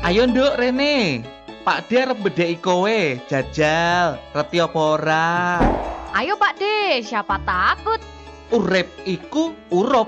Ayo nduk Rene, Pak D arep bedheki kowe, jajal, reti apa ora? Ayo Pak D, siapa takut? Urip iku urup.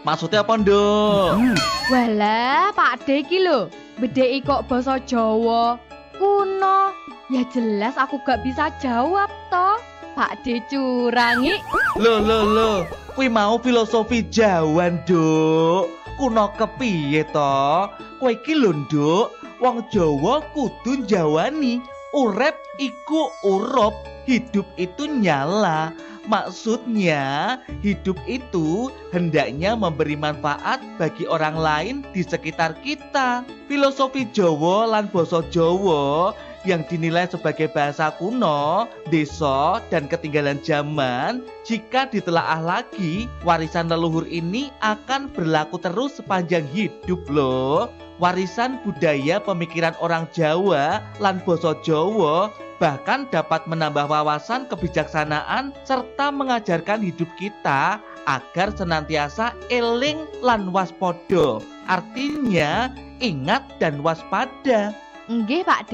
Maksudnya apa nduk? Walah, Pak D iki lho, bedheki kok basa Jawa kuno. Ya jelas aku gak bisa jawab toh. Pak D curangi. Loh, kuwi mau filosofi Jawa nduk. Kuno kepiye to? Kowe iki lho nduk, wong Jawa kudu njawani. Urip iku urup, hidup itu nyala. Maksudnya, hidup itu hendaknya memberi manfaat bagi orang lain di sekitar kita. Filosofi Jawa lan basa Jawa yang dinilai sebagai bahasa kuno, desa, dan ketinggalan zaman, jika ditelaah lagi, warisan leluhur ini akan berlaku terus sepanjang hidup loh. Warisan budaya pemikiran orang Jawa lan basa Jawa bahkan dapat menambah wawasan kebijaksanaan serta mengajarkan hidup kita agar senantiasa eling lan waspada. Artinya, ingat dan waspada. Nggih Pak D,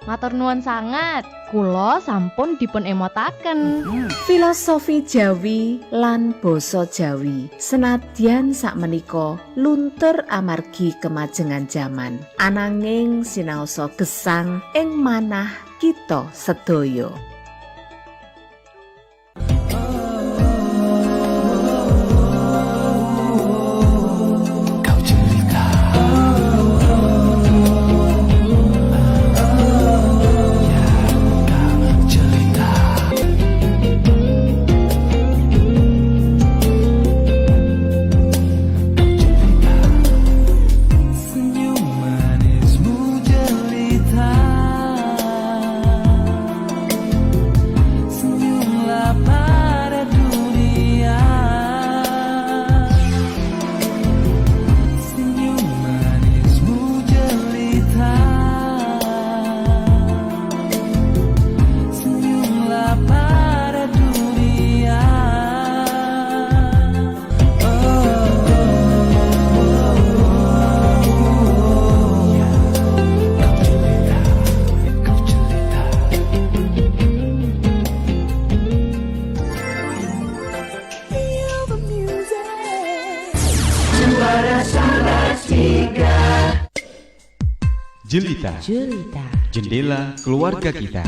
matur nuwun sangat. Kula sampun dipun emotaken. Filosofi Jawi lan basa Jawi senadyan sakmenika luntur amargi kemajengan zaman. Ananging sinaosa gesang ing manah kita sedaya. Jelita. Jendela keluarga kita.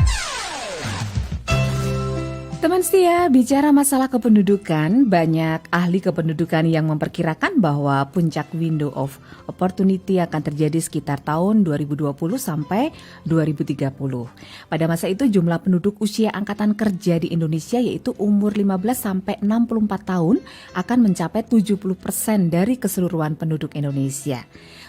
Teman setia, bicara masalah kependudukan, banyak ahli kependudukan yang memperkirakan bahwa puncak window of opportunity akan terjadi sekitar tahun 2020 sampai 2030. Pada masa itu jumlah penduduk usia angkatan kerja di Indonesia yaitu umur 15 sampai 64 tahun akan mencapai 70% dari keseluruhan penduduk Indonesia.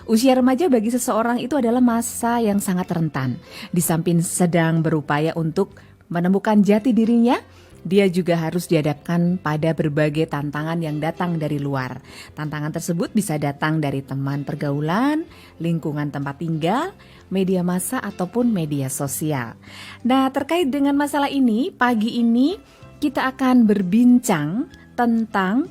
Usia remaja bagi seseorang itu adalah masa yang sangat rentan. Di samping sedang berupaya untuk menemukan jati dirinya, dia juga harus dihadapkan pada berbagai tantangan yang datang dari luar. Tantangan tersebut bisa datang dari teman pergaulan, lingkungan tempat tinggal, media massa ataupun media sosial. Nah, terkait dengan masalah ini, pagi ini kita akan berbincang tentang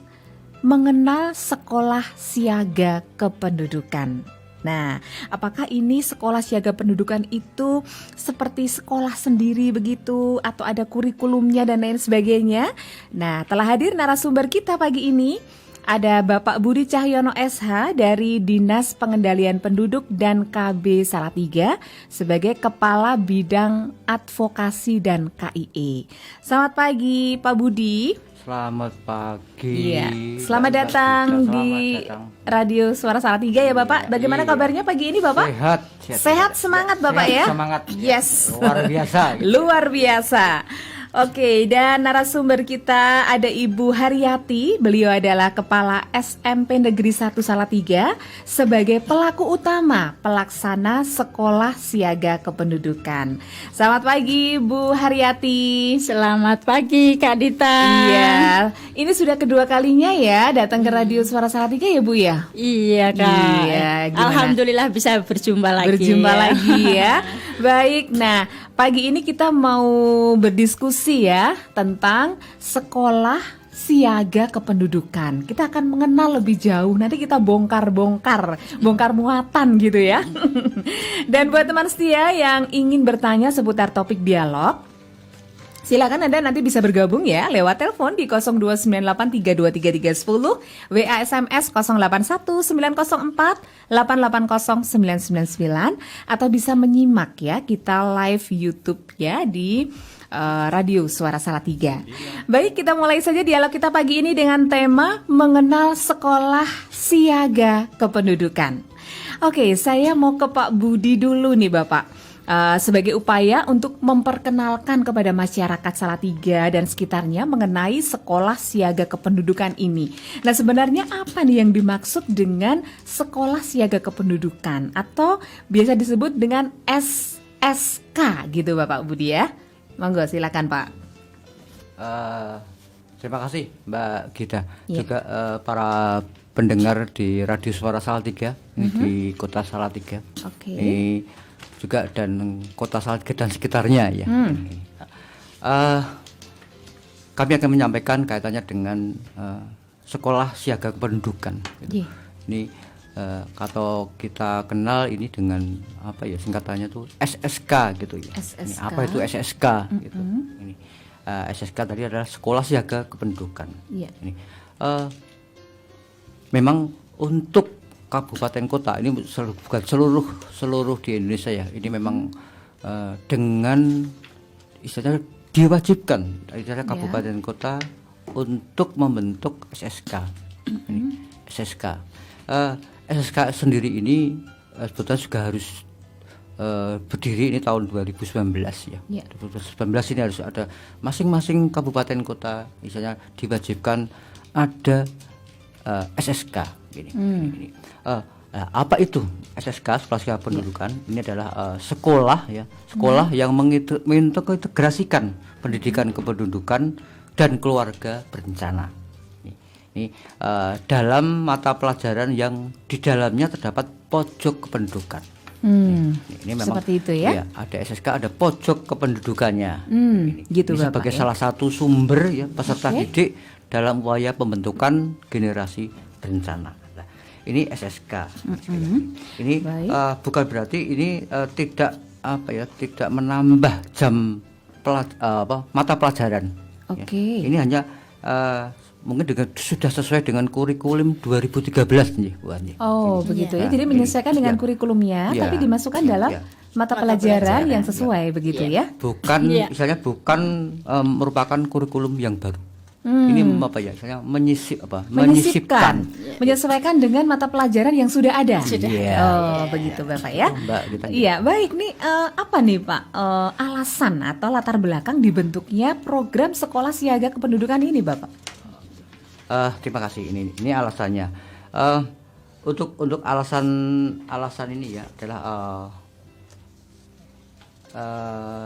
mengenal sekolah siaga kependudukan. Nah, apakah ini sekolah siaga pendudukan itu seperti sekolah sendiri begitu atau ada kurikulumnya dan lain sebagainya? Nah, telah hadir narasumber kita pagi ini. Ada Bapak Budi Cahyono SH dari Dinas Pengendalian Penduduk dan KB Salatiga sebagai Kepala Bidang Advokasi dan KIE. Selamat pagi Pak Budi. Selamat pagi. Iya, selamat datang di Radio Suara Salatiga ya Bapak. Bagaimana kabarnya pagi ini Bapak? Sehat semangat Bapak ya? Semangat. Yes. Luar biasa. Luar biasa. Oke, dan narasumber kita ada Ibu Haryati. Beliau adalah Kepala SMP Negeri 1 Salatiga sebagai pelaku utama pelaksana Sekolah Siaga Kependudukan. Selamat pagi Bu Haryati. Selamat pagi Kak Dita. Iya, ini sudah kedua kalinya ya datang ke Radio Suara Salatiga ya Bu ya? Iya Kak. Iya, gimana? Alhamdulillah bisa berjumpa lagi. Lagi ya. Baik, nah pagi ini kita mau berdiskusi ya tentang sekolah siaga kependudukan. Kita akan mengenal lebih jauh. Nanti kita bongkar muatan gitu ya. Dan buat teman setia yang ingin bertanya seputar topik dialog, silakan Anda nanti bisa bergabung ya lewat telepon di 02983233310, WA SMS 081904880999, atau bisa menyimak ya kita live YouTube ya di Radio Suara Salatiga. Baik, kita mulai saja dialog kita pagi ini dengan tema mengenal sekolah siaga kependudukan. Oke, saya mau ke Pak Budi dulu nih Bapak. Sebagai upaya untuk memperkenalkan kepada masyarakat Salatiga dan sekitarnya mengenai sekolah siaga kependudukan ini. Nah, sebenarnya apa nih yang dimaksud dengan sekolah siaga kependudukan atau biasa disebut dengan SSK gitu Bapak Budi ya? Monggo silakan Pak. Terima kasih Mbak Gita, Ya. juga para pendengar di Radio Suara Salatiga di Kota Salatiga. Oke. Ini juga dan Kota Salatiga dan sekitarnya ya. Kami akan menyampaikan kaitannya dengan sekolah siaga kependudukan. Gitu. Iya. Ini atau kita kenal ini dengan apa ya, singkatannya tuh SSK gitu ya. Ini SSK. apa itu SSK gitu. Ini SSK tadi adalah sekolah siaga kependudukan. Iya. Ini memang untuk kabupaten kota ini bukan seluruh di Indonesia ya. Ini memang dengan istilahnya diwajibkan dari kabupaten kota untuk membentuk SSK. Ini SSK. SSK sendiri ini sebetulnya juga harus berdiri ini tahun 2019 ya. 2019 ini harus ada masing-masing kabupaten kota misalnya diwajibkan ada SSK ini. Apa itu SSK, sekolah pendudukan? Ini adalah sekolah yang mengintegrasikan pendidikan kependudukan dan keluarga berencana. Ini dalam mata pelajaran yang di dalamnya terdapat pojok kependudukan. Ini memang seperti itu ya? Ada SSK, ada pojok kependudukannya. Gitu ini Bapak sebagai ya? salah satu sumber ya peserta didik dalam upaya pembentukan generasi berencana. Nah, ini SSK. Ini bukan berarti ini tidak menambah jam mata pelajaran. Oke. Ya. Ini hanya mungkin sudah sesuai dengan kurikulum 2013 nih, Bu Anji. Oh, begitu ya. Jadi menyesuaikan dengan kurikulumnya, tapi dimasukkan dalam mata pelajaran yang sesuai begitu ya. Bukan misalnya merupakan kurikulum yang baru. Ini apa ya? Misalnya menyisipkan. Menyesuaikan dengan mata pelajaran yang sudah ada. Begitu Bapak ya. Mbak, gitu. Iya, baik nih apa nih Pak alasan atau latar belakang dibentuknya program sekolah siaga kependudukan ini Bapak? Terima kasih. Ini alasannya. Untuk alasan ini ya adalah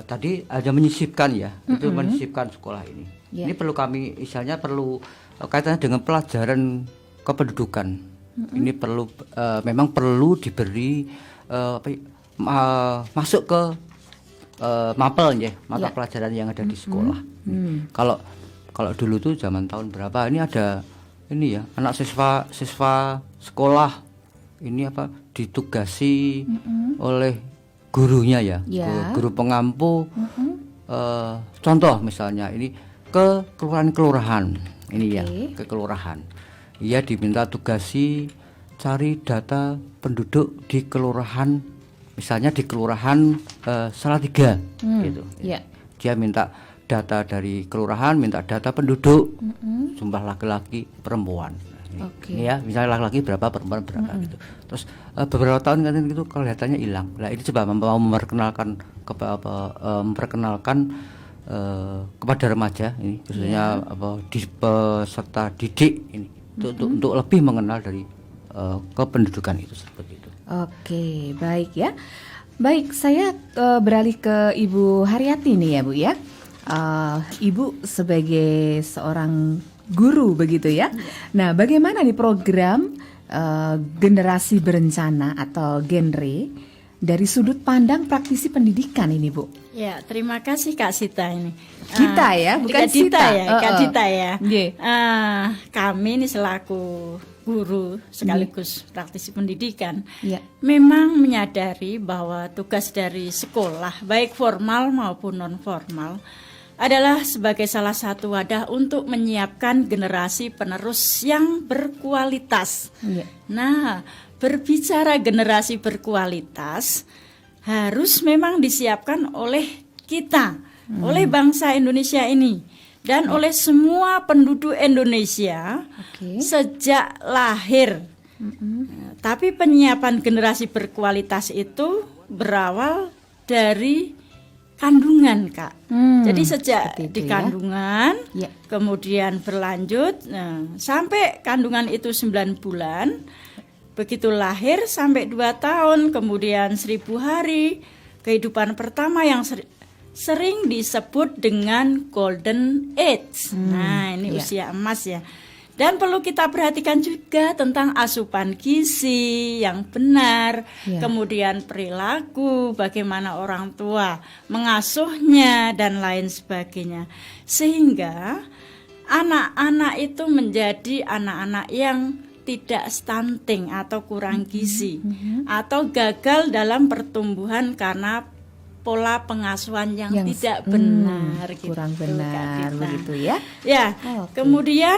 tadi ada menyisipkan ya, itu menyisipkan sekolah ini. Ini perlu kami, misalnya perlu kaitannya dengan pelajaran kependudukan. Ini memang perlu diberi masuk ke mapel ya, mata pelajaran yang ada di sekolah. Kalau dulu tuh zaman tahun berapa ini ada ini ya, anak siswa sekolah ini ditugasi oleh gurunya ya, guru pengampu. Contoh misalnya ini ke kelurahan ini ya, ke kelurahan. Ia diminta tugasi cari data penduduk di kelurahan, misalnya di kelurahan Salatiga gitu. Dia minta data dari kelurahan, minta data penduduk, jumlah laki-laki, perempuan. Ini ya, misalnya laki-laki berapa, perempuan berapa gitu. Terus beberapa tahun kan itu kelihatannya hilang. Nah, ini coba mau memperkenalkan kepada remaja ini, khususnya peserta didik ini untuk lebih mengenal dari kependudukan itu seperti itu. Oke, baik ya. Baik, saya beralih ke Ibu Haryati nih ya Bu ya. Ibu sebagai seorang guru begitu ya. Nah, bagaimana nih program generasi berencana atau genre dari sudut pandang praktisi pendidikan ini, Bu? Ya, terima kasih Kak Sita ini. Kita ya, bukan Kak Dita Sita. ya, Kak Dita ya. Nggih. Kami ini selaku guru sekaligus praktisi pendidikan, Ya. memang menyadari bahwa tugas dari sekolah, baik formal maupun non formal, adalah sebagai salah satu wadah untuk menyiapkan generasi penerus yang berkualitas. Iya. Nah, berbicara generasi berkualitas harus memang disiapkan oleh kita, oleh bangsa Indonesia ini dan oleh semua penduduk Indonesia Oke. sejak lahir. Nah, tapi penyiapan generasi berkualitas itu berawal dari kandungan, Kak. Jadi sejak seperti itu di ya. kandungan, Ya. kemudian berlanjut, sampai kandungan itu 9 bulan, begitu lahir sampai 2 tahun, kemudian 1000 hari, kehidupan pertama yang sering disebut dengan golden age. Nah, ini ya. usia emas ya. Dan perlu kita perhatikan juga tentang asupan gizi yang benar, Ya. kemudian perilaku, bagaimana orang tua mengasuhnya dan lain sebagainya. Sehingga anak-anak itu menjadi anak-anak yang tidak stunting atau kurang gizi atau gagal dalam pertumbuhan karena pola pengasuhan yang tidak benar gitu, kurang Kak benar Dita. begitu ya. Ya, Oke. kemudian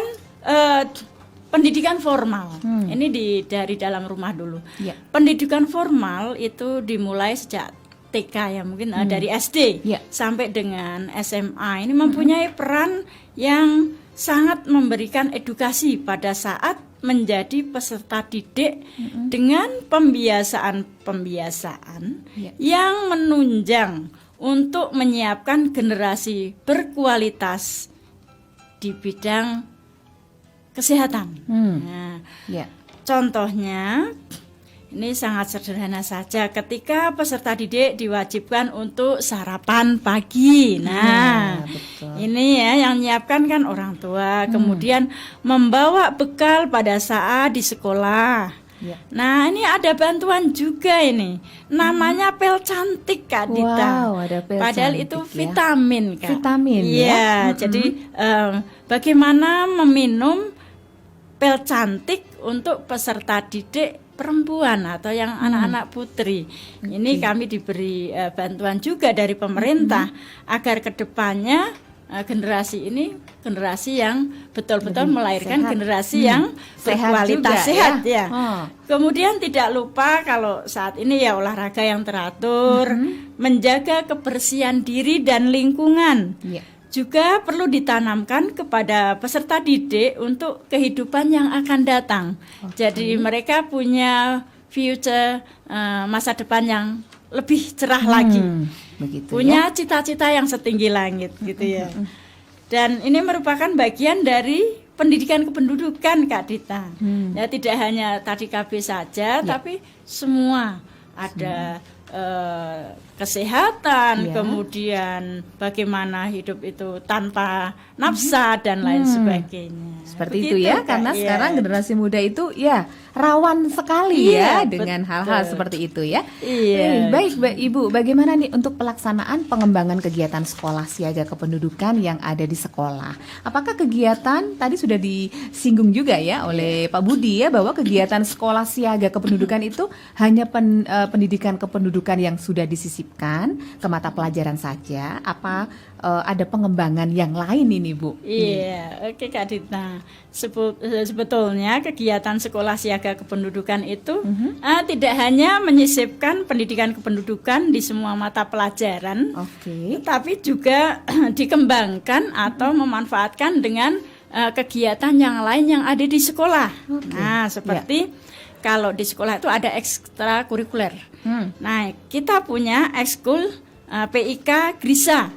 pendidikan formal. Ini dari dalam rumah dulu. Ya. Pendidikan formal itu dimulai sejak TK ya, mungkin dari SD Ya. sampai dengan SMA. Ini mempunyai peran yang sangat memberikan edukasi pada saat menjadi peserta didik dengan pembiasaan-pembiasaan Ya. yang menunjang untuk menyiapkan generasi berkualitas di bidang kesehatan. Nah, Ya. contohnya ini sangat sederhana saja ketika peserta didik diwajibkan untuk sarapan pagi. Nah, betul. ini ya yang menyiapkan kan orang tua, kemudian membawa bekal pada saat di sekolah. Ya. Nah, ini ada bantuan juga ini. Namanya pel cantik, Kak Dita. Wow, ada pel Padahal cantik itu ya. vitamin, Kak. Vitamin ya. Iya, jadi bagaimana meminum pel cantik untuk peserta didik perempuan atau yang anak-anak putri. Ini kami diberi bantuan juga dari pemerintah agar kedepannya generasi ini generasi yang betul-betul Lebih melahirkan sehat. generasi yang Sehat berkualitas juga, sehat ya. ya. Oh. Kemudian tidak lupa kalau saat ini ya olahraga yang teratur, menjaga kebersihan diri dan lingkungan. Ya. Juga perlu ditanamkan kepada peserta didik untuk kehidupan yang akan datang. Jadi mereka punya future masa depan yang lebih cerah lagi. Begitu Punya ya. cita-cita yang setinggi langit gitu ya. Dan ini merupakan bagian dari pendidikan kependudukan, Kak Dita. Ya tidak hanya tadi KB saja, tapi semua ada kesehatan, Ya. kemudian bagaimana hidup itu tanpa nafsa dan lain sebagainya. Seperti Begitu, itu ya, Kak. karena Iya. sekarang generasi muda itu ya rawan sekali Iya, ya dengan betul. hal-hal seperti itu ya. Iya. Baik, Ibu, bagaimana nih untuk pelaksanaan pengembangan kegiatan sekolah siaga kependudukan yang ada di sekolah? Apakah kegiatan tadi sudah disinggung juga ya oleh Pak Budi ya bahwa kegiatan sekolah siaga kependudukan itu hanya pendidikan kependudukan yang sudah disisipkan ke mata pelajaran saja? Apa ada pengembangan yang lain ini, Bu? Iya, oke Kak Dita. Sebetulnya kegiatan sekolah siaga kependudukan itu tidak hanya menyisipkan pendidikan kependudukan di semua mata pelajaran, Oke. tapi juga dikembangkan atau memanfaatkan dengan kegiatan yang lain yang ada di sekolah. Nah, seperti kalau di sekolah itu ada ekstrakurikuler. Nah, kita punya ekskul PIK Grisa.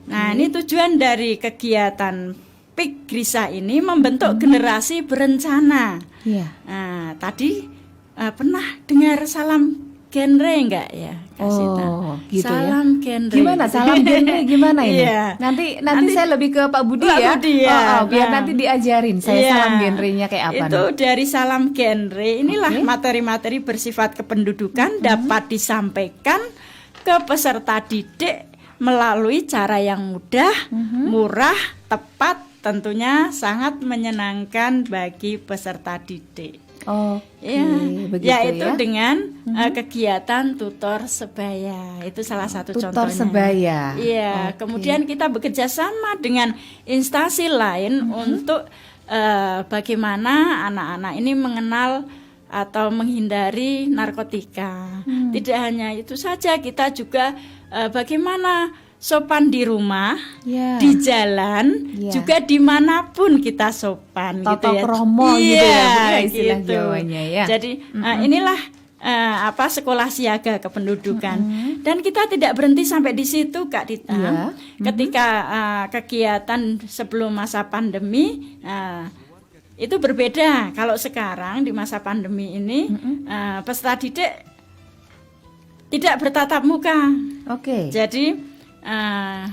Nah, ini tujuan dari kegiatan PIK Grisa ini membentuk generasi berencana. Iya. Nah, tadi pernah dengar salam genre enggak ya, Kak Sita? Gitu salam ya. genre. Gimana salam genre gimana ini? Iya. Nanti saya lebih ke Pak Budi Pak ya. Budi ya. Biar Nah. nanti diajarin saya Iya. salam genrenya kayak apa Itu nih? dari salam genre inilah Oke. materi-materi bersifat kependudukan dapat disampaikan ke peserta didik melalui cara yang mudah, murah, tepat, tentunya sangat menyenangkan bagi peserta didik. Oke, Ya, begitu yaitu ya. dengan kegiatan tutor sebaya. Itu salah satu Tutor contohnya. sebaya. Iya, Oke. kemudian kita bekerja sama dengan instansi lain untuk bagaimana anak-anak ini mengenal atau menghindari narkotika. Tidak hanya itu saja, kita juga bagaimana sopan di rumah, Ya. di jalan, Ya. juga dimanapun kita sopan Toto gitu ya. kromo gitu ya, Bu, ya, istilah gitu. Jawanya ya. Jadi inilah sekolah siaga kependudukan. Dan kita tidak berhenti sampai di situ, Kak Dita. Iya. Ketika kegiatan sebelum masa pandemi itu berbeda. Kalau sekarang di masa pandemi ini peserta didik tidak bertatap muka. Oke. Jadi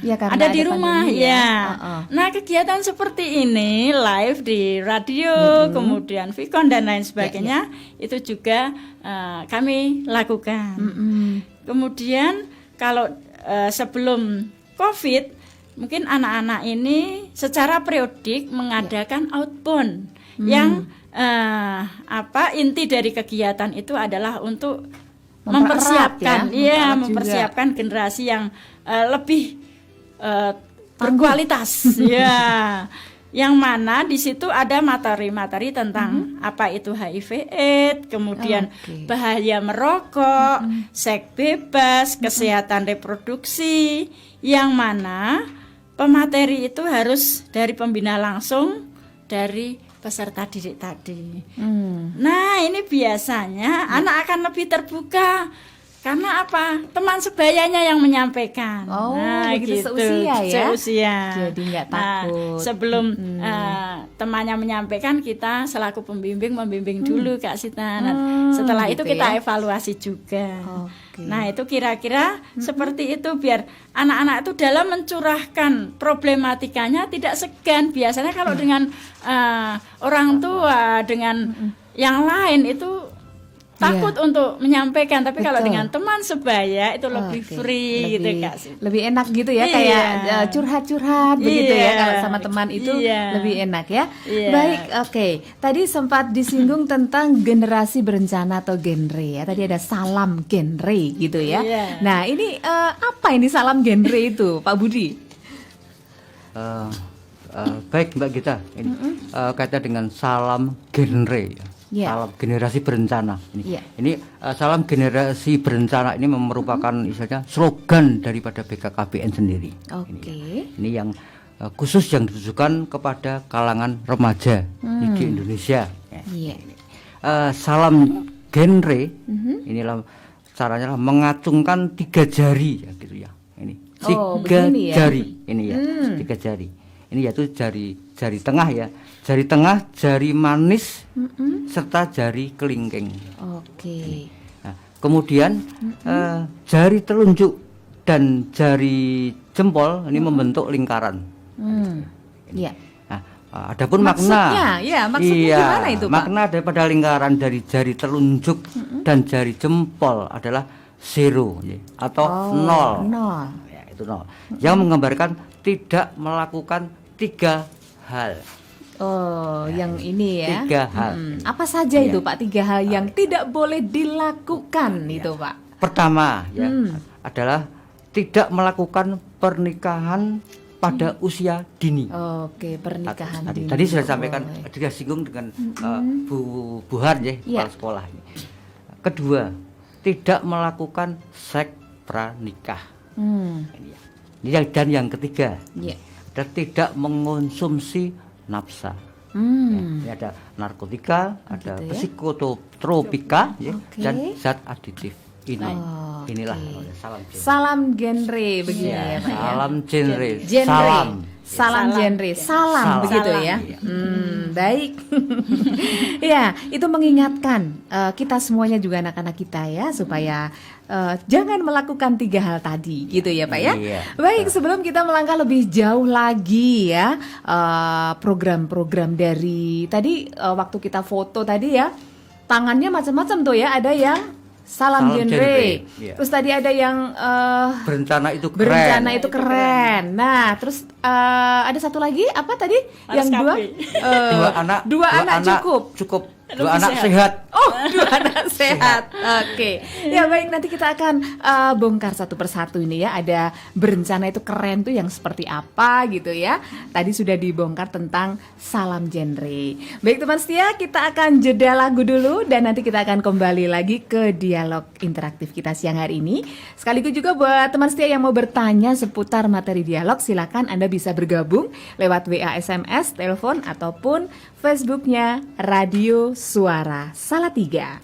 Ya, karena ada di ada rumah pandemi ya. ya. Nah, kegiatan seperti ini live di radio, kemudian Vicon dan lain sebagainya itu juga kami lakukan. Kemudian kalau sebelum COVID, mungkin anak-anak ini secara periodik mengadakan outbound yang inti dari kegiatan itu adalah untuk mempersiapkan, Mempererat ya, mempererat mempersiapkan generasi yang lebih berkualitas, ya. Yang mana di situ ada materi-materi tentang apa itu HIV/AIDS, kemudian Oke. bahaya merokok, seks bebas, kesehatan reproduksi, yang mana pemateri itu harus dari pembina langsung dari peserta didik tadi. Nah, ini biasanya anak akan lebih terbuka karena apa? Teman sebayanya yang menyampaikan. Oh, nah, begitu gitu. seusia ya? Seusia. Jadi nggak Nah, takut. sebelum temannya menyampaikan, kita selaku pembimbing membimbing dulu, Kak Sita. Nah, setelah itu gitu kita ya? evaluasi juga. Oke. Nah, itu kira-kira seperti itu biar anak-anak itu dalam mencurahkan problematikanya tidak segan. Biasanya kalau dengan orang tua, dengan yang lain itu takut untuk menyampaikan, tapi kalau Betul. dengan teman sebaya itu lebih Oke, free gitu, lebih, Kak Sita. lebih enak gitu ya, Iya. kayak curhat-curhat begitu ya, Iya. kalau sama teman itu Iya. lebih enak ya. Iya. Baik, oke. Tadi sempat disinggung tentang generasi berencana atau genre ya. Tadi ada salam genre gitu ya. Iya. Nah, ini apa ini salam genre itu, Pak Budi? Baik Mbak Gita, ini kaitan dengan salam genre, Ya. salam generasi berencana. Ini, Ya. ini salam generasi berencana ini merupakan istilahnya slogan daripada BKKBN sendiri. Oke. Ini yang khusus yang ditujukan kepada kalangan remaja di Indonesia. Ya. Iya. Salam genre, inilah caranya mengacungkan 3 jari, ya gitu ya. Ini Oh, 3 begini ya. jari, ini ya, 3 jari. Ini yaitu jari tengah ya, jari tengah, jari manis, serta jari kelingking. Oke. Nah, kemudian jari telunjuk dan jari jempol ini membentuk lingkaran. Iya. Nah, adapun Maksudnya, makna, ya, maksudnya gimana itu, Pak? Makna daripada lingkaran dari jari telunjuk dan jari jempol adalah zero ya, atau nol. Nol. Ya, itu nol. Yang menggambarkan tidak melakukan 3 hal. Oh, yang ini ya. 3 hal. Apa saja Iya. itu Pak? 3 hal yang tidak boleh dilakukan itu Pak. Pertama ya adalah tidak melakukan pernikahan pada usia dini. Oke, pernikahan Tadi, dini. tadi sudah sampaikan, Boleh. sudah singgung dengan Bu Har ya, Iya. kepala sekolah ini. Kedua, tidak melakukan seks pranikah. Ini ya. Dan yang ketiga, Iya. dan tidak mengonsumsi nafsa. Hmm. Ini ada narkotika, ada Gitu ya. psikotropika ya, Oke. dan zat aditif. Ini, Oh, inilah oke. salam genre. Salam genre begini Ya, ya Pak ya. salam genre. Genre. Salam. Salam genre. Salam Salam. begitu Salam. ya. Iya. Baik. Ya, itu mengingatkan kita semuanya juga anak-anak kita ya supaya jangan melakukan 3 hal tadi gitu ya Pak ya. Iya. Baik, sebelum kita melangkah lebih jauh lagi ya, program-program dari tadi waktu kita foto tadi ya, tangannya macam-macam tuh ya, ada yang salam genre. Iya. Terus tadi ada yang Berencana itu keren. berencana itu keren. Nah, terus ada satu lagi apa tadi? Harus Yang KB. dua anak cukup. Cukup. Lebih 2 anak sehat. sehat. Oh, 2 anak sehat. Oke. Ya baik, nanti kita akan bongkar satu persatu ini ya. Ada berencana itu keren tuh yang seperti apa gitu ya. Tadi sudah dibongkar tentang salam genre. Baik teman setia, kita akan jeda lagu dulu dan nanti kita akan kembali lagi ke dialog interaktif kita siang hari ini. Sekaligus juga buat teman setia yang mau bertanya seputar materi dialog, silakan Anda bisa bergabung lewat WA, SMS, telepon ataupun Facebooknya Radio Suara Salatiga.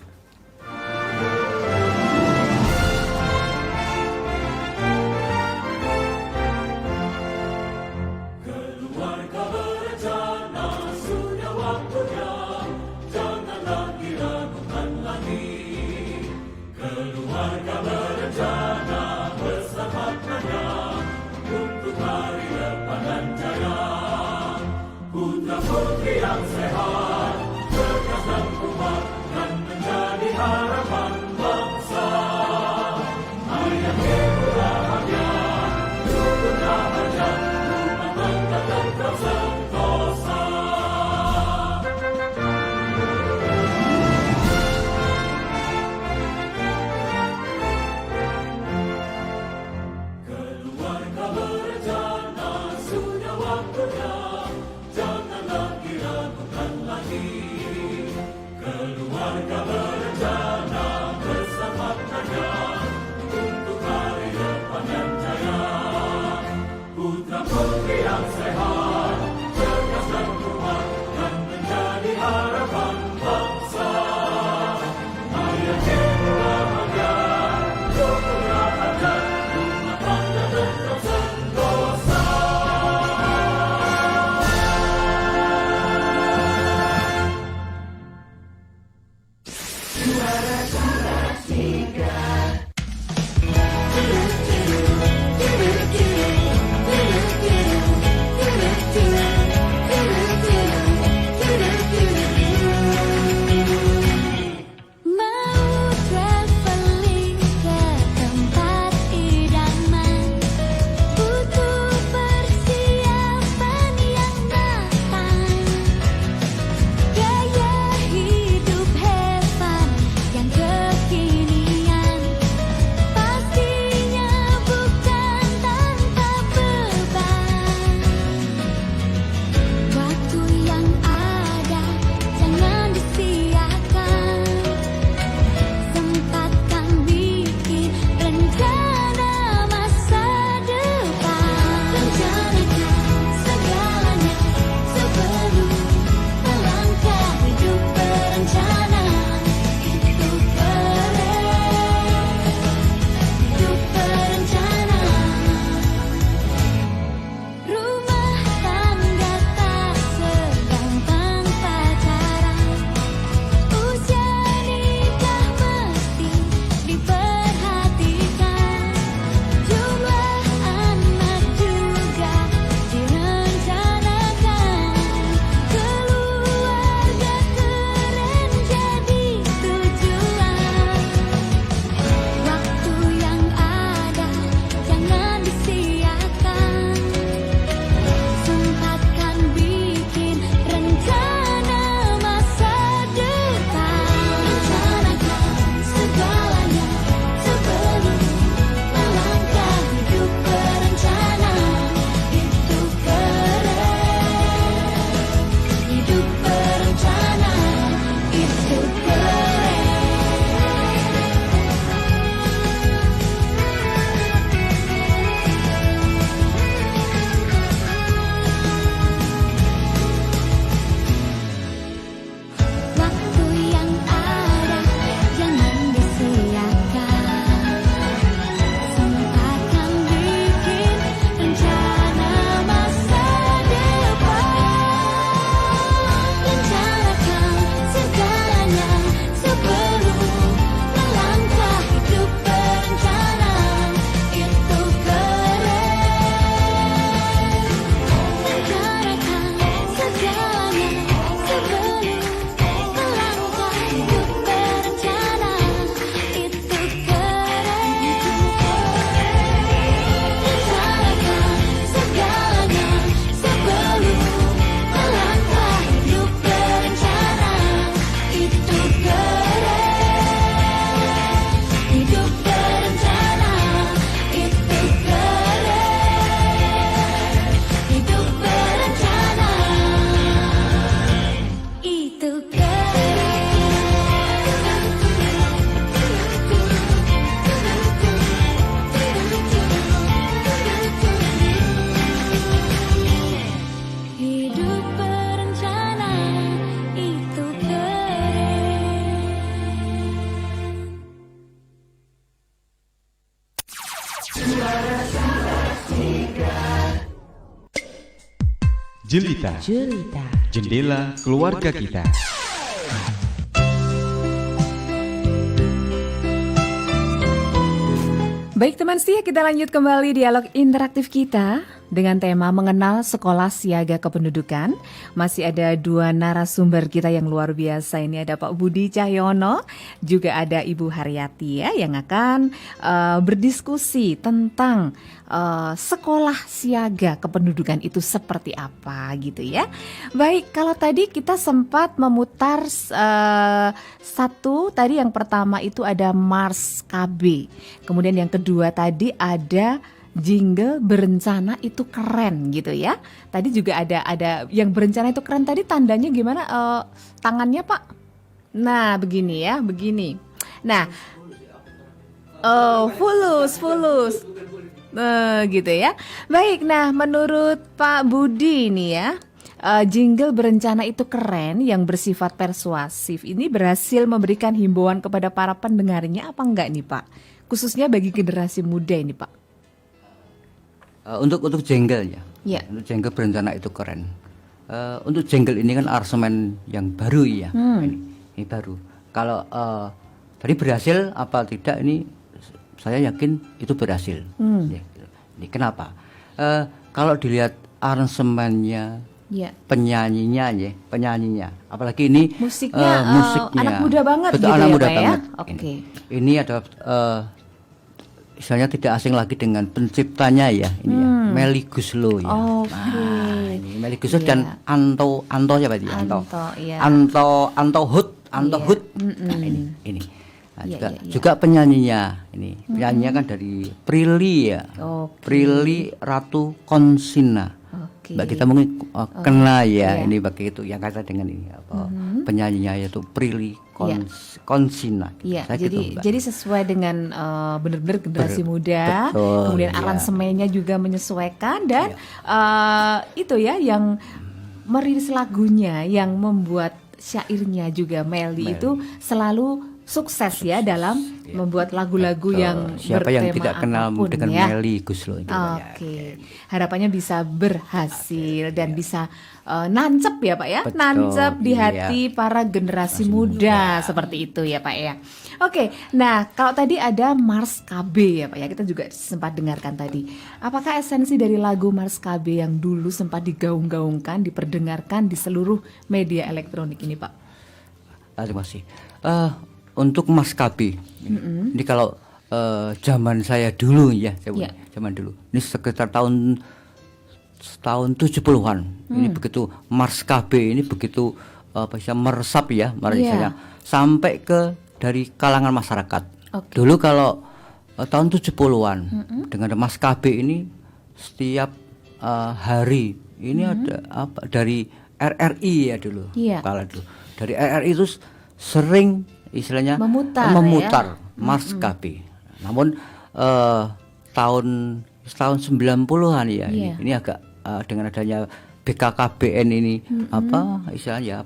Jelita. Jendela keluarga kita. Baik teman setia, kita lanjut kembali dialog interaktif kita dengan tema mengenal sekolah siaga kependudukan. Masih ada dua narasumber kita yang luar biasa. Ini ada Pak Budi Cahyono, juga ada Ibu Haryati ya, yang akan berdiskusi tentang sekolah siaga kependudukan itu seperti apa gitu ya. Baik, kalau tadi kita sempat memutar satu, tadi yang pertama itu ada Mars KB. Kemudian yang kedua tadi ada jingle berencana itu keren gitu ya. Tadi juga ada yang berencana itu keren, tadi tandanya gimana tangannya Pak? Nah begini ya, begini. Nah, fulus. Gitu ya. Baik, nah menurut Pak Budi nih ya, jingle berencana itu keren yang bersifat persuasif ini berhasil memberikan himbauan kepada para pendengarnya apa enggak nih Pak? Khususnya bagi generasi muda ini Pak. Untuk jingle ya. Ya. Untuk jingle berencana itu keren. Untuk jingle ini kan aransemen yang baru ya. Ini baru. Kalau tadi berhasil apa tidak ini saya yakin itu berhasil. Ya, ini kenapa? Kalau dilihat aransemennya, ya, penyanyinya, apalagi ini musiknya anak muda banget. Betul, gitu anak ya, muda Pak, ya? banget. Oke. Ini ada misalnya tidak asing lagi dengan penciptanya ya, ini ya, Melly Goeslaw ya. Nah, ini Melly Goeslaw dan Anto siapa dia? Iya. Anto Hood. Nah, ini. Nah, juga penyanyinya ini. Penyanyinya kan dari Prilly ya. Prilly Ratu Konsina. Mbak kita mungkin kena ya, ini bagi itu yang kata dengan ini apa penyanyinya yaitu Prilly Konsina. Iya, jadi sesuai dengan benar-benar generasi muda. Betul, kemudian aransemennya juga menyesuaikan dan itu ya yang merilis lagunya, yang membuat syairnya juga Melly itu selalu sukses ya dalam membuat lagu-lagu yang siapa bertema yang tidak kenal apapun, dengan ya. Melly Goeslaw itu. Oke. Harapannya bisa berhasil dan bisa nancep ya Pak ya. Betul, Nancep di hati para generasi muda seperti itu ya Pak ya. Oke. Nah, kalau tadi ada Mars KB ya Pak ya, kita juga sempat dengarkan tadi. Apakah esensi dari lagu Mars KB yang dulu sempat digaung-gaungkan, diperdengarkan di seluruh media elektronik ini Pak? Terima kasih. Untuk Mas KB, ini kalau zaman saya dulu ya, zaman dulu. Ini sekitar tahun 70-an. Ini begitu Mars KB ini begitu meresap ya, sampai ke dari kalangan masyarakat. Dulu kalau tahun 70-an dengan Mas KB ini setiap hari ini ada dari RRI ya dulu. Kalau dulu dari RRI itu sering istilahnya memutar Mars KB. Namun tahun 90-an ya ini agak dengan adanya BKKBN ini istilahnya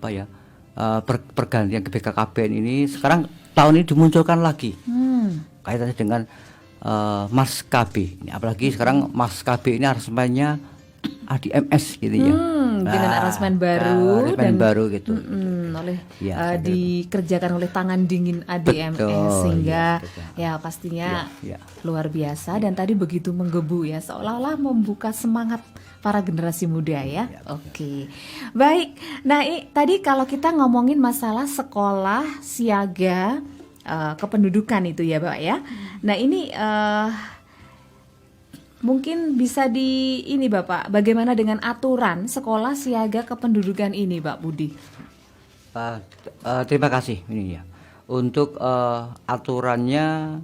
pergantian ke BKKBN ini sekarang tahun ini dimunculkan lagi kaitannya dengan Mars KB. Ini apalagi sekarang Mars KB ini aransemennya ADMS gitu ya. Dengan aransemen baru dan baru gitu. Dikerjakan oleh tangan dingin ADMS sehingga pastinya luar biasa dan tadi begitu menggebu ya, seolah-olah membuka semangat para generasi muda ya. Oke. Baik. Nah, tadi kalau kita ngomongin masalah sekolah siaga kependudukan itu ya, Pak ya. Nah, ini mungkin bisa ini Bapak, bagaimana dengan aturan sekolah siaga kependudukan ini Pak Budi? Terima kasih ini ya. Untuk aturannya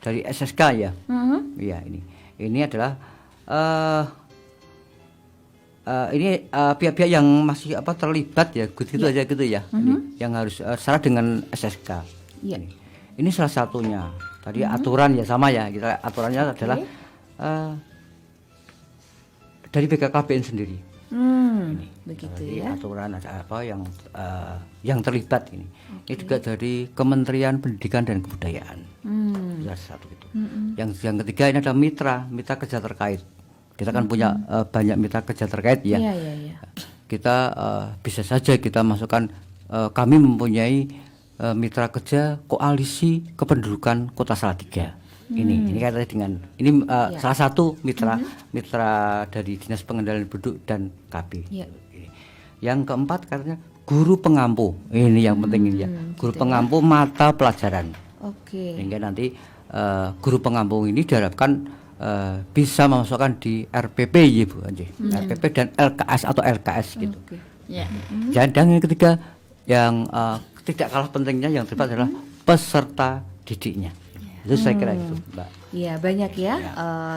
dari SSK ya. Iya ini adalah ini pihak-pihak yang masih terlibat ya, gitu aja gitu ya. Ini, yang harus secara dengan SSK. Ini salah satunya. Tadi aturan ya sama ya. Kita aturannya adalah dari BKKBN sendiri. Begitu ya. Aturan ada apa yang terlibat ini. Ini juga dari Kementerian Pendidikan dan Kebudayaan. Satu itu. Yang ketiga ini ada mitra kerja terkait. Kita kan punya banyak mitra kerja terkait ya. Iya. Kita bisa saja kita masukkan kami mempunyai mitra kerja koalisi kependudukan Kota Salatiga. Ini kaitannya dengan ini salah satu mitra dari Dinas Pengendalian Penduduk dan KB. Iya. Yang keempat katanya guru pengampu. Ini yang penting ini ya. Guru pengampu mata pelajaran. Oke. Sehingga nanti guru pengampu ini diharapkan bisa memasukkan di RPP ya Bu Anjing. RPP dan LKS atau LKS gitu. Ya. Dan yang ketiga yang tidak kalah pentingnya yang terlibat adalah peserta didiknya. Itu saya kira itu, Mbak. Iya, banyak ya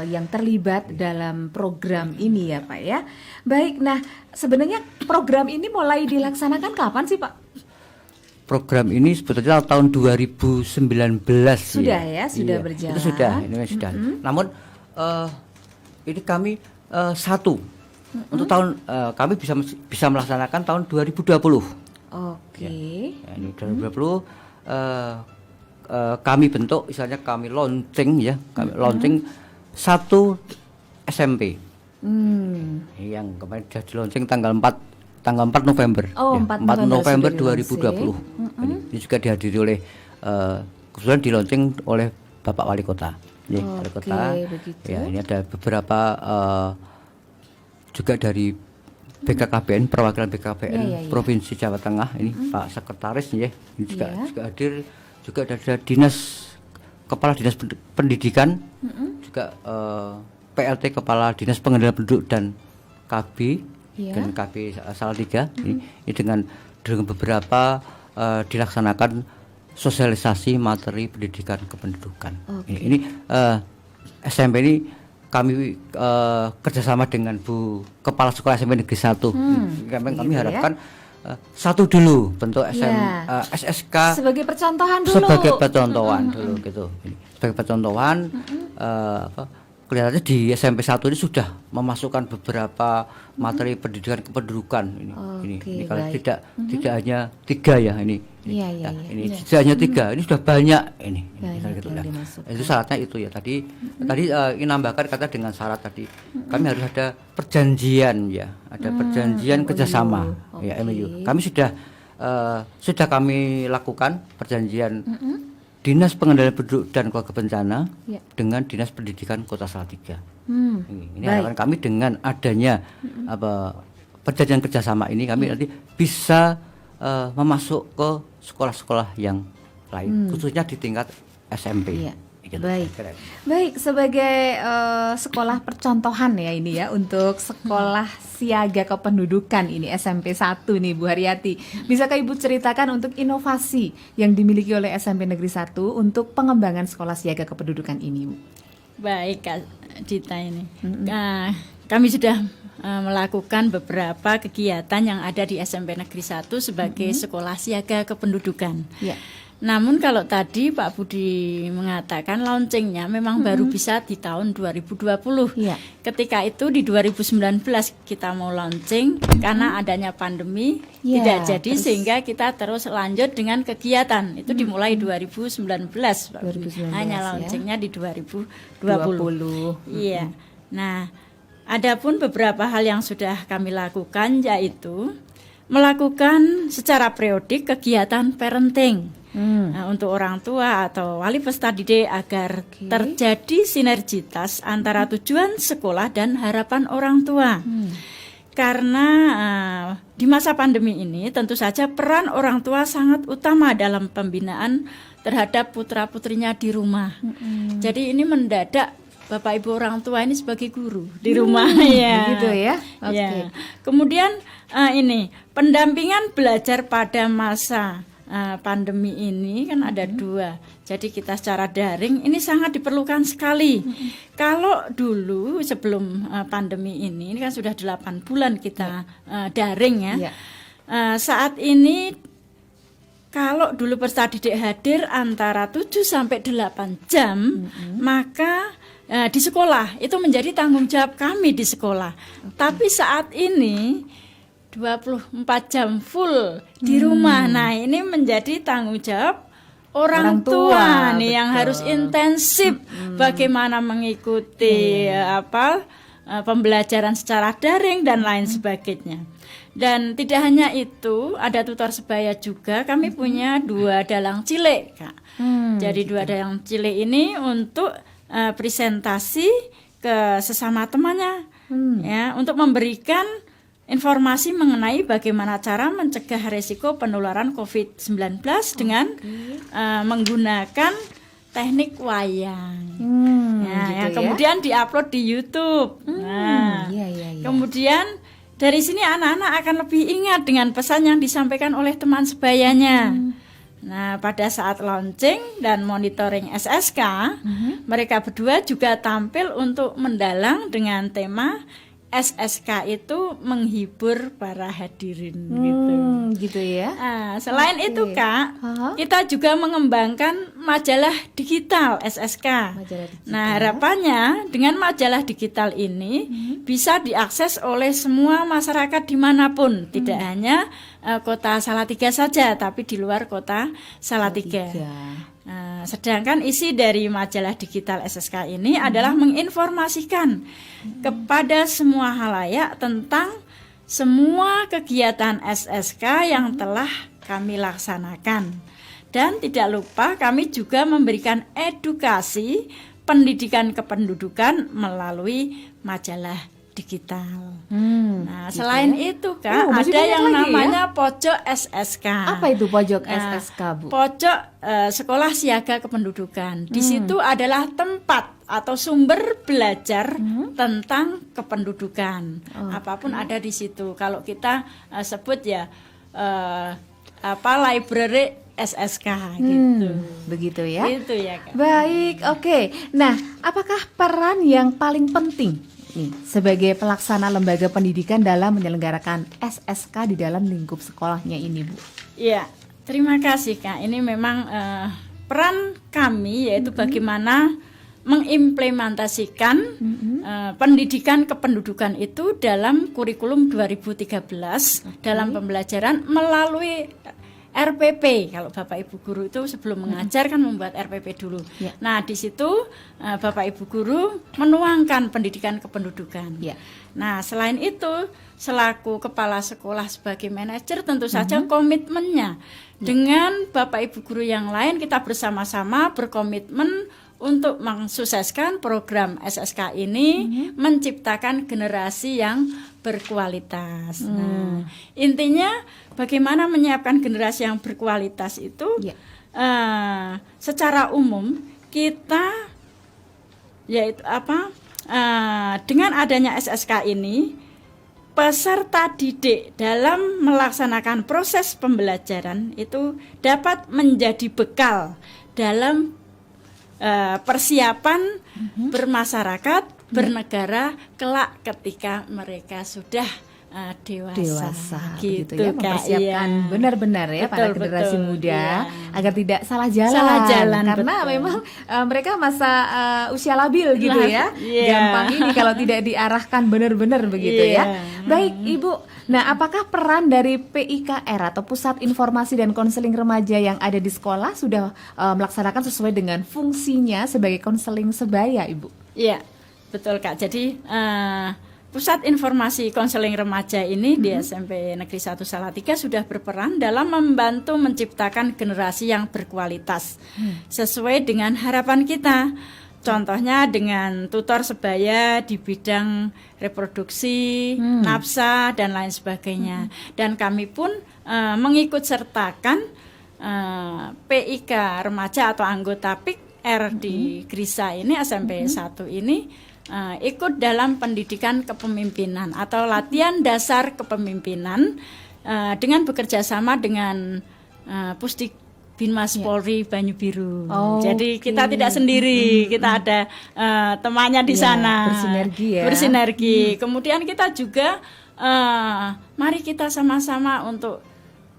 yang terlibat dalam program ini ya, Pak ya. Baik, nah sebenarnya program ini mulai dilaksanakan kapan sih, Pak? Program ini sebetulnya tahun 2019 Sudah ya, sudah Iya, berjalan. Itu sudah, ini sudah. Namun ini kami untuk tahun kami bisa melaksanakan tahun 2020. Oke. Ya, ini 2020 kami bentuk, misalnya kami launching ya, launching satu SMP. Yang kemarin sudah di launching tanggal 4 November. Oh, ya, 4 November sudah 2020. Ini juga dihadiri oleh kebetulan di launching oleh Bapak Wali Kota. Ya, Wali Kota. Begitu. Ya, ini ada beberapa juga dari BKKBN, perwakilan BKKBN Provinsi Jawa Tengah ini Pak Sekretaris ya, ini juga hadir, juga ada Kepala Dinas Pendidikan, juga PLT Kepala Dinas Pengendalian Penduduk dan KB dan KB Salatiga ini dengan beberapa dilaksanakan sosialisasi materi pendidikan kependudukan. Ini SMP ini kami kerjasama dengan Bu Kepala Sekolah SMP Negeri 1. Kami harapkan satu dulu bentuk SSK sebagai percontohan dulu. Sebagai percontohan dulu gitu. Sebagai percontohan kelihatannya di SMP 1 ini sudah memasukkan beberapa materi pendidikan kependudukan ini kalau tidak hanya 3 ya ini. Ini tidak hanya 3, ini sudah banyak ini. Gitu ya. Itu syaratnya itu ya. Tadi ingin nambahkan kata dengan syarat tadi kami harus ada perjanjian ya, ada perjanjian kerjasama ya MOU. Kami sudah kami lakukan perjanjian Dinas Pengendalian Penduduk dan Keluarga Bencana dengan Dinas Pendidikan Kota Salatiga. Ini harapan kami dengan adanya perjanjian kerjasama ini kami nanti bisa memasuk ke sekolah-sekolah yang lain, khususnya di tingkat SMP. Gitu. Baik, sebagai sekolah percontohan ya ini ya untuk sekolah siaga kependudukan ini SMP 1 nih Bu Haryati. Bisakah Ibu ceritakan untuk inovasi yang dimiliki oleh SMP Negeri 1 untuk pengembangan sekolah siaga kependudukan ini, Bu? Baik Kak Dita ini. Kami sudah melakukan beberapa kegiatan yang ada di SMP Negeri 1 sebagai sekolah siaga kependudukan. Namun kalau tadi Pak Budi mengatakan launchingnya memang baru bisa di tahun 2020. Ketika itu di 2019 kita mau launching karena adanya pandemi tidak jadi sehingga kita terus lanjut dengan kegiatan. Itu dimulai 2019 Pak Budi. Hanya launchingnya di 2020. Iya. Nah, adapun beberapa hal yang sudah kami lakukan yaitu melakukan secara periodik kegiatan parenting. Untuk orang tua atau wali peserta didik agar terjadi sinergitas antara tujuan sekolah dan harapan orang tua. Karena di masa pandemi ini tentu saja peran orang tua sangat utama dalam pembinaan terhadap putra-putrinya di rumah. Jadi ini mendadak Bapak Ibu orang tua ini sebagai guru di rumah Gitu ya. Ya. Kemudian ini pendampingan belajar pada masa pandemi ini kan ada 2. Jadi kita secara daring ini sangat diperlukan sekali. Kalau dulu sebelum pandemi ini kan sudah 8 bulan kita daring ya. Saat ini kalau dulu peserta didik hadir antara 7 sampai 8 jam, maka di sekolah itu menjadi tanggung jawab kami di sekolah. Tapi saat ini 24 jam full di rumah. Nah, ini menjadi tanggung jawab orang tua nih yang harus intensif bagaimana mengikuti pembelajaran secara daring dan lain sebagainya. Dan tidak hanya itu, ada tutor sebaya juga. Kami punya 2 dalang cilik, Kak. Jadi 2 dalang cilik ini untuk presentasi ke sesama temannya, ya, untuk memberikan informasi mengenai bagaimana cara mencegah resiko penularan COVID-19 dengan menggunakan teknik wayang. Yang kemudian diupload di YouTube. Kemudian dari sini anak-anak akan lebih ingat dengan pesan yang disampaikan oleh teman sebayanya. Nah, pada saat launching dan monitoring SSK, mereka berdua juga tampil untuk mendalang dengan tema SSK itu menghibur para hadirin gitu ya. Selain itu, Kak, kita juga mengembangkan majalah digital SSK. Nah, harapannya dengan majalah digital ini bisa diakses oleh semua masyarakat dimanapun, tidak hanya kota Salatiga saja, tapi di luar kota Salatiga. Sedangkan isi dari majalah digital SSK ini adalah menginformasikan kepada semua halayak tentang semua kegiatan SSK yang telah kami laksanakan. Dan tidak lupa kami juga memberikan edukasi pendidikan kependudukan melalui majalah digital. Nah, selain itu, Kak, ada yang namanya Pojok SSK. Apa itu Pojok SSK, Bu? Pojok Sekolah Siaga Kependudukan. Di situ adalah tempat atau sumber belajar tentang kependudukan. Apapun ada di situ. Kalau kita sebut ya library SSK gitu. Begitu ya. Gitu ya, Kak. Baik, oke. Nah, apakah peran yang paling penting nih sebagai pelaksana lembaga pendidikan dalam menyelenggarakan SSK di dalam lingkup sekolahnya ini, Bu? Iya, terima kasih, Kak. Ini memang peran kami yaitu bagaimana mengimplementasikan pendidikan kependudukan itu dalam kurikulum 2013 dalam pembelajaran melalui RPP. Kalau Bapak Ibu guru itu sebelum mengajar kan membuat RPP dulu. Nah, di situ Bapak Ibu guru menuangkan pendidikan kependudukan. Nah, selain itu selaku kepala sekolah sebagai manajer tentu saja komitmennya dengan Bapak Ibu guru yang lain kita bersama-sama berkomitmen untuk mensukseskan program SSK ini, menciptakan generasi yang berkualitas. Nah, intinya bagaimana menyiapkan generasi yang berkualitas itu secara umum kita yaitu dengan adanya SSK ini peserta didik dalam melaksanakan proses pembelajaran itu dapat menjadi bekal dalam persiapan bermasyarakat, bernegara kelak ketika mereka sudah dewasa gitu ya, mempersiapkan benar-benar ya para generasi muda agar tidak salah jalan karena memang mereka masa usia labil gitu ya, gampang ini kalau tidak diarahkan benar-benar begitu ya. Baik Ibu, nah apakah peran dari PIKR atau Pusat Informasi dan Konseling Remaja yang ada di sekolah sudah melaksanakan sesuai dengan fungsinya sebagai konseling sebaya, Ibu? Iya, betul Kak. Jadi Pusat Informasi Konseling Remaja ini di SMP Negeri 1 Salatiga sudah berperan dalam membantu menciptakan generasi yang berkualitas sesuai dengan harapan kita. Contohnya dengan tutor sebaya di bidang reproduksi, nafsa dan lain sebagainya. Dan kami pun mengikut sertakan PIK remaja atau anggota PIKR di Grisa ini SMP 1 ini ikut dalam pendidikan kepemimpinan atau latihan dasar kepemimpinan dengan bekerja sama dengan Pusdik Binmas Polri Banyu Biru. Jadi kita tidak sendiri, kita ada temannya di sana. Bersinergi ya. Bersinergi. Kemudian kita juga mari kita sama-sama untuk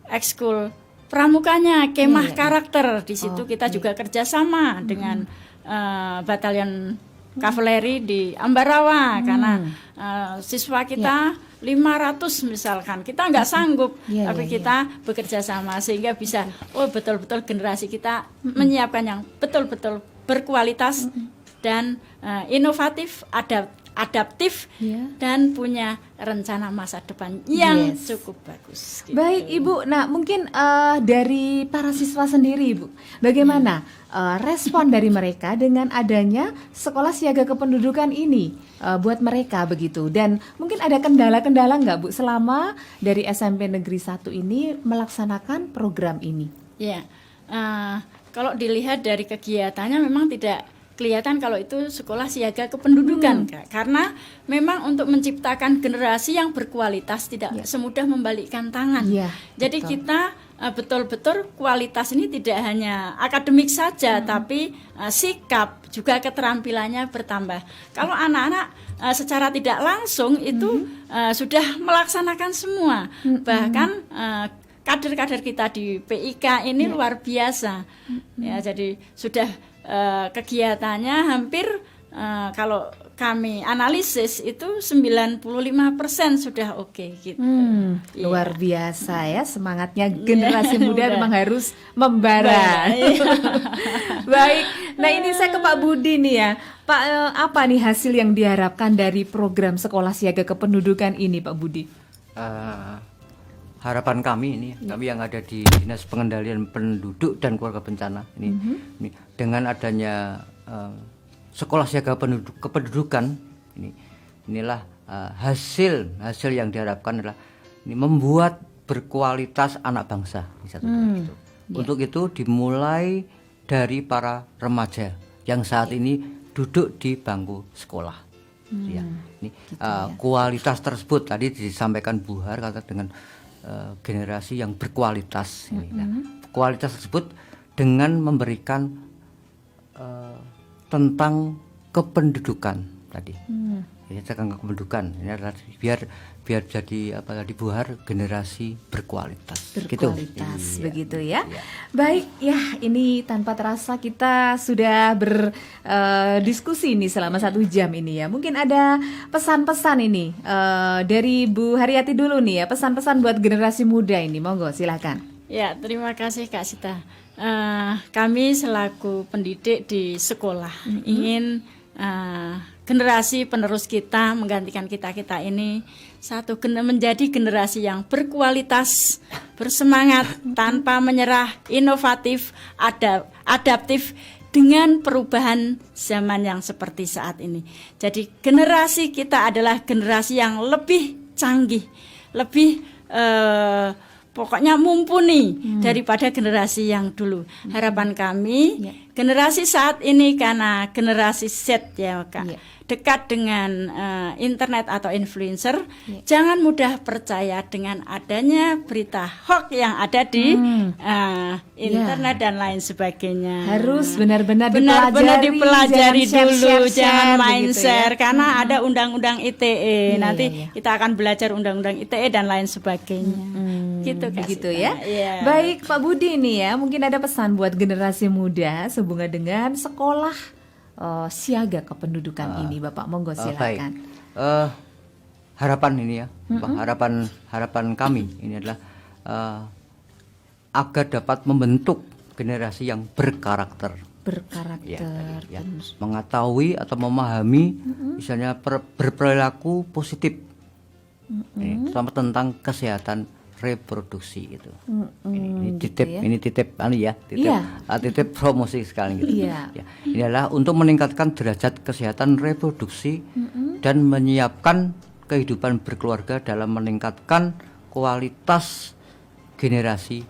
ekskul pramukanya, kemah karakter. Di situ kita juga kerjasama dengan batalion kavaleri di Ambarawa karena siswa kita 500 misalkan kita nggak sanggup tapi kita bekerja sama sehingga bisa betul-betul generasi kita menyiapkan yang betul-betul berkualitas dan inovatif, adaptif Ya. dan punya rencana masa depan yang Yes. cukup bagus. gitu. Baik Ibu, nah mungkin dari para siswa sendiri Ibu, bagaimana respon dari mereka dengan adanya sekolah siaga kependudukan ini buat mereka begitu, dan mungkin ada kendala-kendala nggak Bu selama dari SMP Negeri 1 ini melaksanakan program ini? Ya, kalau dilihat dari kegiatannya memang tidak kelihatan kalau itu sekolah siaga kependudukan, Kak. Karena memang untuk menciptakan generasi yang berkualitas tidak semudah membalikkan tangan. Iya, Jadi betul. kita betul-betul kualitas ini tidak hanya akademik saja, tapi sikap juga keterampilannya bertambah. Kalau anak-anak secara tidak langsung itu sudah melaksanakan semua, bahkan kader-kader kita di PIK ini luar biasa. Ya, jadi sudah kegiatannya hampir kalau kami analisis itu 95% sudah oke gitu. Iya. Luar biasa ya semangatnya generasi muda memang harus membara. Baik, nah ini saya ke Pak Budi nih ya. Pak, apa nih hasil yang diharapkan dari program sekolah siaga kependudukan ini Pak Budi? Harapan kami ini, kami yang ada di Dinas Pengendalian Penduduk dan Keluarga Bencana ini dengan adanya sekolah siaga kependudukan inilah hasil yang diharapkan adalah ini membuat berkualitas anak bangsa di satu tempat itu. Untuk itu dimulai dari para remaja yang saat ini duduk di bangku sekolah. Ya, ini kualitas tersebut tadi disampaikan Bu Har kata dengan generasi yang berkualitas ini. Nah, kualitas tersebut dengan memberikan tentang kependudukan tadi. Ini tentang kependudukan. Ini adalah biar jadi apa tadi Bu Har, generasi berkualitas. Berkualitas Gitu. begitu ya. Iya. Baik ya, ini tanpa terasa kita sudah berdiskusi ini selama 1 jam ini ya. Mungkin ada pesan-pesan ini dari Bu Haryati dulu nih ya, pesan-pesan buat generasi muda ini, monggo silakan. Ya, terima kasih Kak Sita. Kami selaku pendidik di sekolah ingin generasi penerus kita menggantikan kita ini menjadi generasi yang berkualitas, bersemangat, tanpa menyerah, inovatif, adaptif dengan perubahan zaman yang seperti saat ini. Jadi generasi kita adalah generasi yang lebih canggih, lebih pokoknya mumpuni daripada generasi yang dulu. Harapan kami generasi saat ini karena generasi Z ya Kak, dekat dengan internet atau influencer, jangan mudah percaya dengan adanya berita hoax yang ada di internet dan lain sebagainya. Harus benar-benar dipelajari jangan dulu, share, jangan main begitu share ya. karena ada undang-undang ITE. Nanti iya. kita akan belajar undang-undang ITE dan lain sebagainya. Gitu Kak Begitu Sita. ya. Iya. Baik Pak Budi nih ya, mungkin ada pesan buat generasi muda sehubungan dengan sekolah siaga kependudukan ini, Bapak monggo silakan. Baik. Harapan ini ya, harapan kami ini adalah agar dapat membentuk generasi yang berkarakter. Ya, mengetahui atau memahami misalnya berperilaku positif, terutama tentang kesehatan reproduksi itu. Ini titip, gitu ya. ini titip titip promosi sekali gitu. Iya. Ya, ini adalah untuk meningkatkan derajat kesehatan reproduksi dan menyiapkan kehidupan berkeluarga dalam meningkatkan kualitas generasi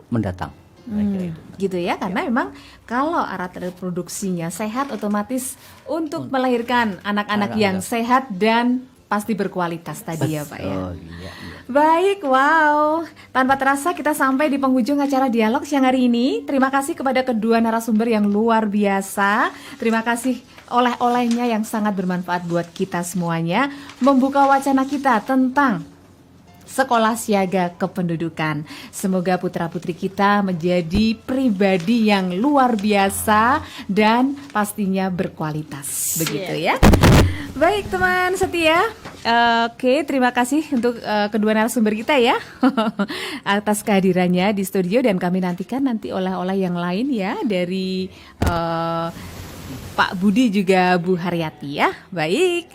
mendatang. Gitu ya, karena memang kalau alat reproduksinya sehat, otomatis untuk melahirkan anak-anak yang sehat dan pasti berkualitas tadi ya Pak ya. Iya. Baik, wow. Tanpa terasa kita sampai di penghujung acara dialog siang hari ini. Terima kasih kepada kedua narasumber yang luar biasa. Terima kasih oleh-olehnya yang sangat bermanfaat buat kita semuanya. Membuka wacana kita tentang sekolah siaga kependudukan. Semoga putra-putri kita menjadi pribadi yang luar biasa dan pastinya berkualitas. Begitu ya. Baik teman setia, oke, terima kasih untuk kedua narasumber kita ya atas kehadirannya di studio, dan kami nantikan nanti oleh-oleh yang lain ya dari Pak Budi juga Bu Haryati ya. Baik.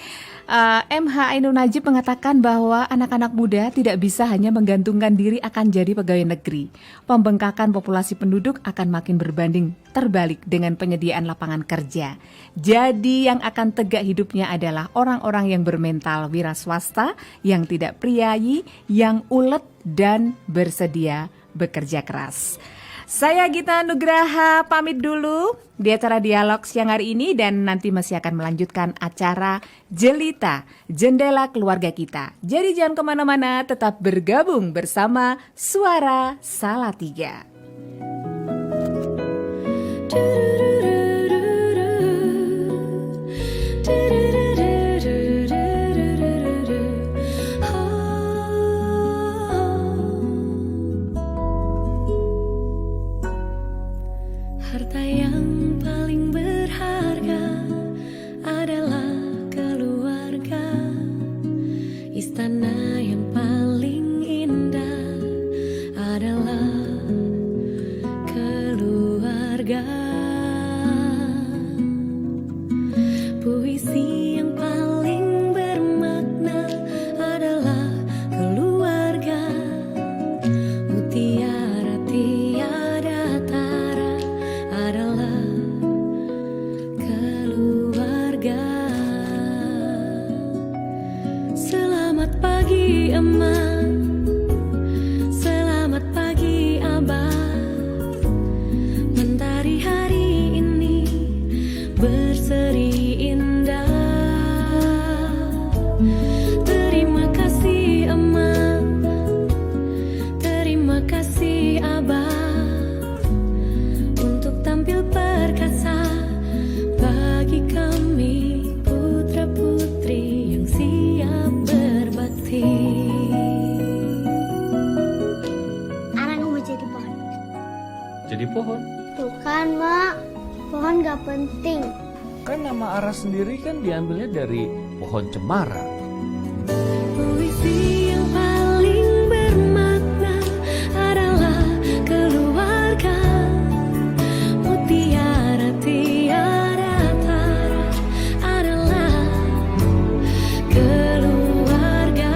MH Ainun Najib mengatakan bahwa anak-anak muda tidak bisa hanya menggantungkan diri akan jadi pegawai negeri. Pembengkakan populasi penduduk akan makin berbanding terbalik dengan penyediaan lapangan kerja. Jadi yang akan tegak hidupnya adalah orang-orang yang bermental wira swasta, yang tidak priayi, yang ulet dan bersedia bekerja keras. Saya Gita Nugraha pamit dulu di acara dialog siang hari ini dan nanti masih akan melanjutkan acara Jelita, Jendela Keluarga Kita. Jadi jangan kemana-mana, tetap bergabung bersama Suara Salatiga. Harta yang paling berharga adalah keluarga. Istana yang paling indah adalah keluarga. Puisi yang paling bermakna adalah keluarga. Mutiara tiada tara adalah keluarga. Selamat pagi Emak, selamat pagi Abah. Mentari hari ini berseri indah. Terima kasih Emak, terima kasih Abah, untuk tampil perkasa bagi kami putra-putri yang siap berbakti. Arang mau jadi pohon. Jadi pohon? Bukan, Mak. Pohon gak penting. Kan nama Ara sendiri kan diambilnya dari pohon cemara. Puisi yang paling bermakna adalah keluarga. Mutiara tiada tara adalah keluarga.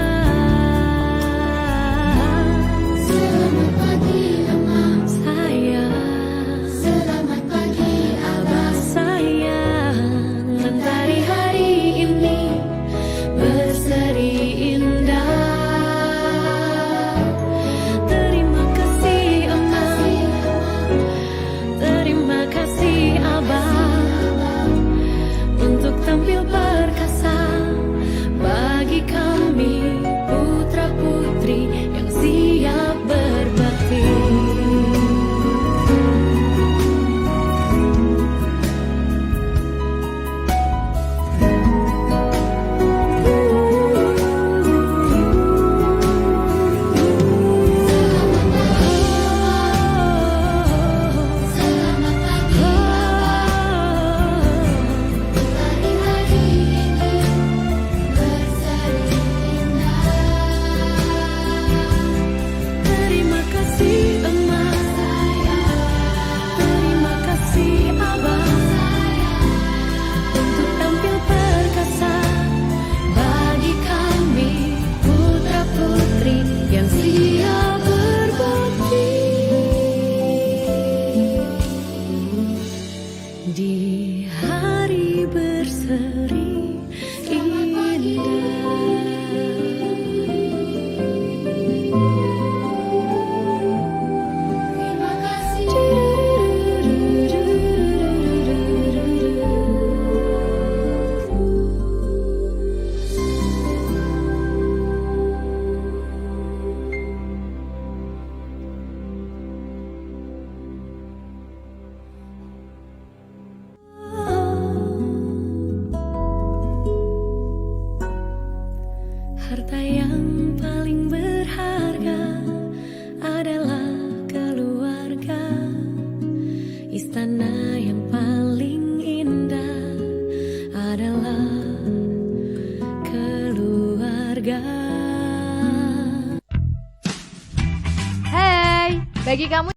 Selamat pagi Emak sayang, selamat pagi Abah sayang. Mentari hari ini berseri indah. Terima kasih Emak, terima kasih Abah, untuk tampil perkasa bagi kami putra-putri yang siap berbakti. Terima kasih Emak, terima kasih Abah, untuk tampil perkasa bagi kami putra-putri yang siap berbakti. Di hari berseri Terima kasih. Harta yang paling berharga adalah keluarga. Istana yang paling indah adalah keluarga. Hey, bagi kamu